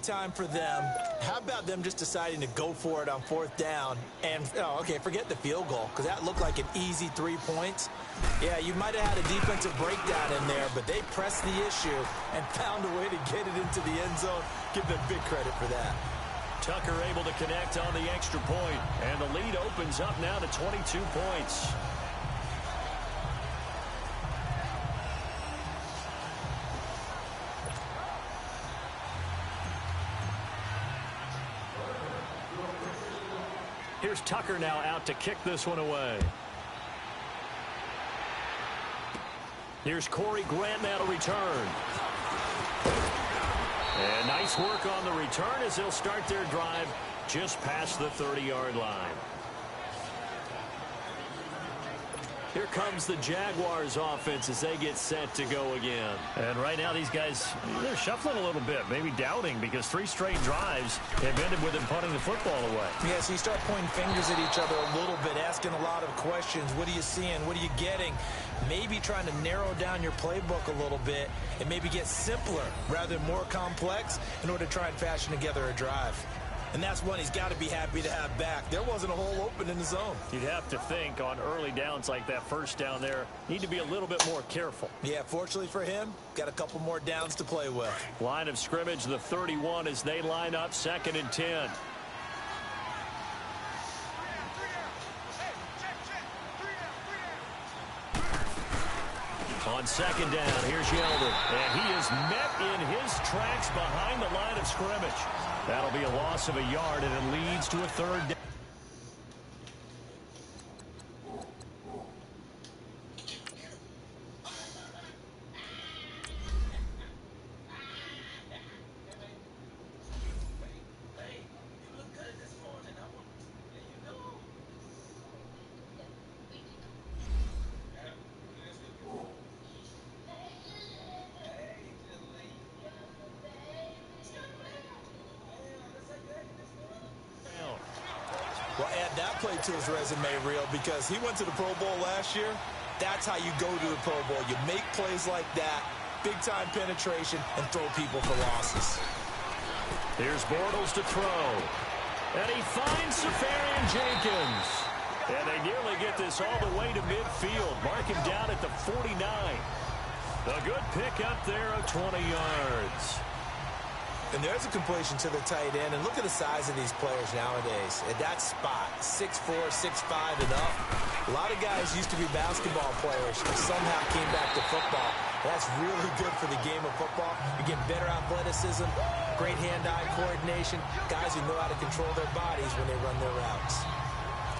time for them. How about them just deciding to go for it on 4th down? And, forget the field goal, because that looked like an easy 3 points. Yeah, you might have had a defensive breakdown in there, but they pressed the issue and found a way to get it into the end zone. Give them big credit for that. Tucker able to connect on the extra point, and the lead opens up now to 22 points. Here's Tucker now out to kick this one away. Here's Corey Grant now to return. And nice work on the return as they'll start their drive just past the 30-yard line. Here comes the Jaguars offense as they get set to go again. And right now these guys, they're shuffling a little bit, maybe doubting, because 3 straight drives have ended with them punting the football away. Yeah, so you start pointing fingers at each other a little bit, asking a lot of questions. What are you seeing? What are you getting? Maybe trying to narrow down your playbook a little bit and maybe get simpler rather than more complex in order to try and fashion together a drive. And that's one he's got to be happy to have back. There wasn't a hole open in the zone. You'd have to think on early downs like that first down there, need to be a little bit more careful. Yeah, fortunately for him, got a couple more downs to play with. Line of scrimmage, the 31 as they line up 2nd and 10. On 2nd down, here's Yeldon. And he is met in his tracks behind the line of scrimmage. That'll be a loss of a yard, and it leads to a 3rd down. Well, add that play to his resume reel because he went to the Pro Bowl last year. That's how you go to the Pro Bowl. You make plays like that, big-time penetration, and throw people for losses. Here's Bortles to throw. And he finds Safarian Jenkins. And they nearly get this all the way to midfield. Mark him down at the 49. A good pick up there of 20 yards. And there's a completion to the tight end. And look at the size of these players nowadays. At that spot, 6'4", 6'5", and up. A lot of guys used to be basketball players who somehow came back to football. That's really good for the game of football. You get better athleticism, great hand-eye coordination, guys who know how to control their bodies when they run their routes.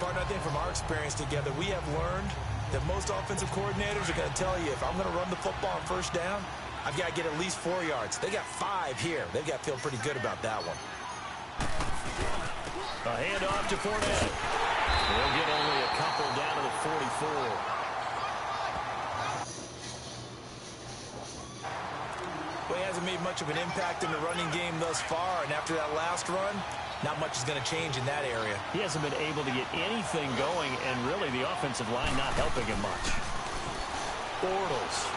Partner, I think from our experience together, we have learned that most offensive coordinators are going to tell you, if I'm going to run the football on 1st down, I've got to get at least 4 yards. They got 5 here. They've got to feel pretty good about that one. A handoff to Fournette. They'll get only a couple down to the 44. Well, he hasn't made much of an impact in the running game thus far, and after that last run, not much is going to change in that area. He hasn't been able to get anything going, and really the offensive line not helping him much. Bortles.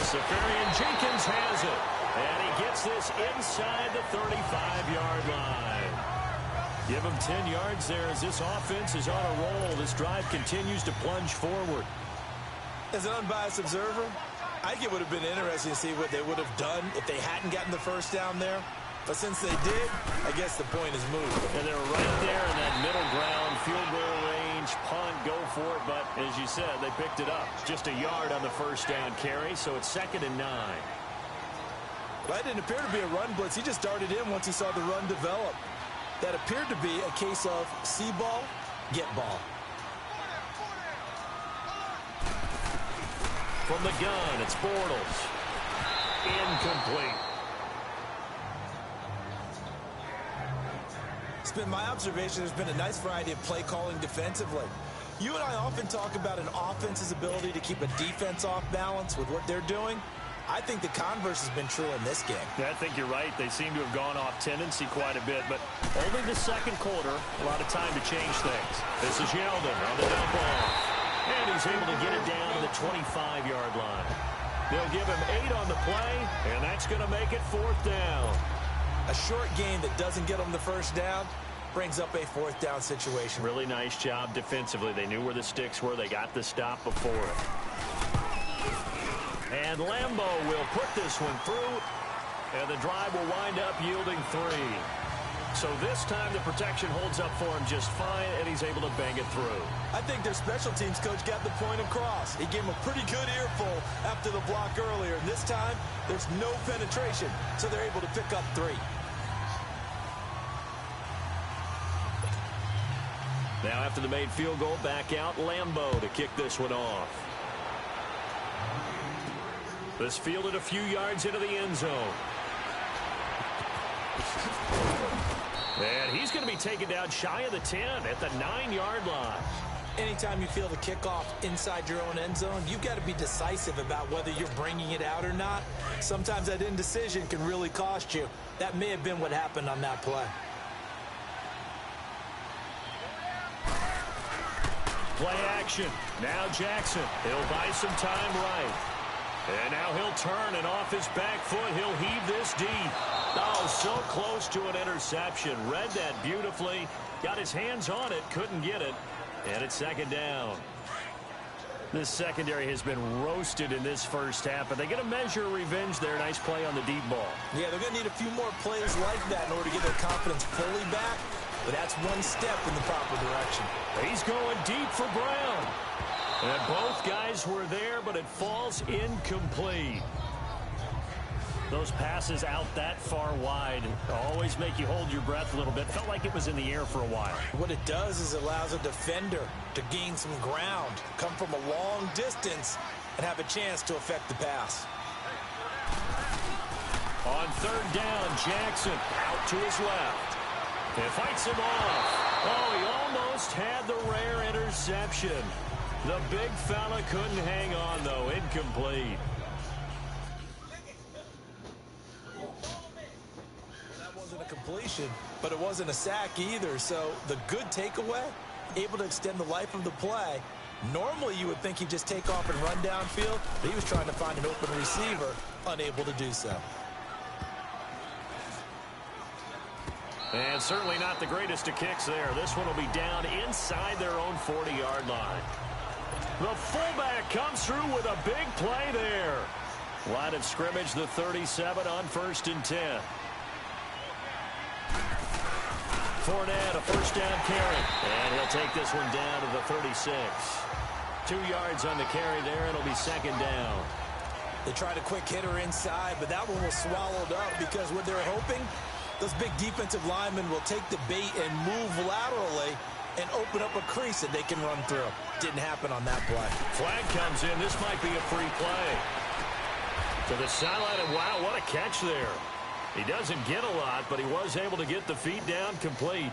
Safarian Jenkins has it, and he gets this inside the 35-yard line. Give him 10 yards there as this offense is on a roll. This drive continues to plunge forward. As an unbiased observer, I think it would have been interesting to see what they would have done if they hadn't gotten the 1st down there. But since they did, I guess the point is moved. And they're right there in that middle ground, field goal range, punt, go for it. But as you said, they picked it up. Just a yard on the 1st down carry, so it's 2nd and 9. Well, that didn't appear to be a run blitz. He just darted in once he saw the run develop. That appeared to be a case of see ball, get ball. From the gun, it's Bortles. Incomplete. It's been my observation there's been a nice variety of play calling defensively. You and I often talk about an offense's ability to keep a defense off balance with what they're doing. I think the converse has been true in this game. Yeah, I think you're right. They seem to have gone off tendency quite a bit, but only the 2nd quarter, a lot of time to change things. This is Yeldon on the dump off. And he's able to get it down to the 25-yard line. They'll give him 8 on the play, and that's going to make it 4th down. A short gain that doesn't get them the first down brings up a fourth down situation. Really nice job defensively. They knew where the sticks were. They got the stop before it. And Lambo will put this one through, and the drive will wind up yielding 3. So this time the protection holds up for him just fine, and he's able to bang it through. I think their special teams coach got the point across. He gave him a pretty good earful after the block earlier, and this time there's no penetration, so they're able to pick up 3. Now after the made field goal, back out Lambo to kick this one off. This fielded a few yards into the end zone. And he's going to be taken down shy of the 10 at the 9-yard line. Anytime you field a kickoff inside your own end zone, you've got to be decisive about whether you're bringing it out or not. Sometimes that indecision can really cost you. That may have been what happened on that play. Play action. Now Jackson. He'll buy some time right. And now he'll turn, and off his back foot, he'll heave this deep. Oh, so close to an interception. Read that beautifully. Got his hands on it, couldn't get it. And it's second down. This secondary has been roasted in this first half, but they get a measure of revenge there. Nice play on the deep ball. Yeah, they're going to need a few more plays like that in order to get their confidence fully back. But that's one step in the proper direction. He's going deep for Brown. And both guys were there, but it falls incomplete. Those passes out that far wide always make you hold your breath a little bit. Felt like it was in the air for a while. What it does is it allows a defender to gain some ground, come from a long distance, and have a chance to affect the pass. On third down, Jackson out to his left. It fights him off. Oh, he almost had the rare interception. The big fella couldn't hang on, though. Incomplete. That wasn't a completion, but it wasn't a sack either. So the good takeaway, able to extend the life of the play. Normally you would think he'd just take off and run downfield, but he was trying to find an open receiver, unable to do so. And certainly not the greatest of kicks there. This one will be down inside their own 40-yard line. The fullback comes through with a big play there. Line of scrimmage, the 37 on 1st and 10. Fournette, a first down carry. And he'll take this one down to the 36. 2 yards on the carry there. It'll be second down. They tried a quick hitter inside, but that one was swallowed up because what they're hoping, those big defensive linemen will take the bait and move laterally and open up a crease that they can run through. Didn't happen on that play. Flag comes in. This might be a free play. To the sideline, and wow, what a catch there. He doesn't get a lot, but he was able to get the feet down complete.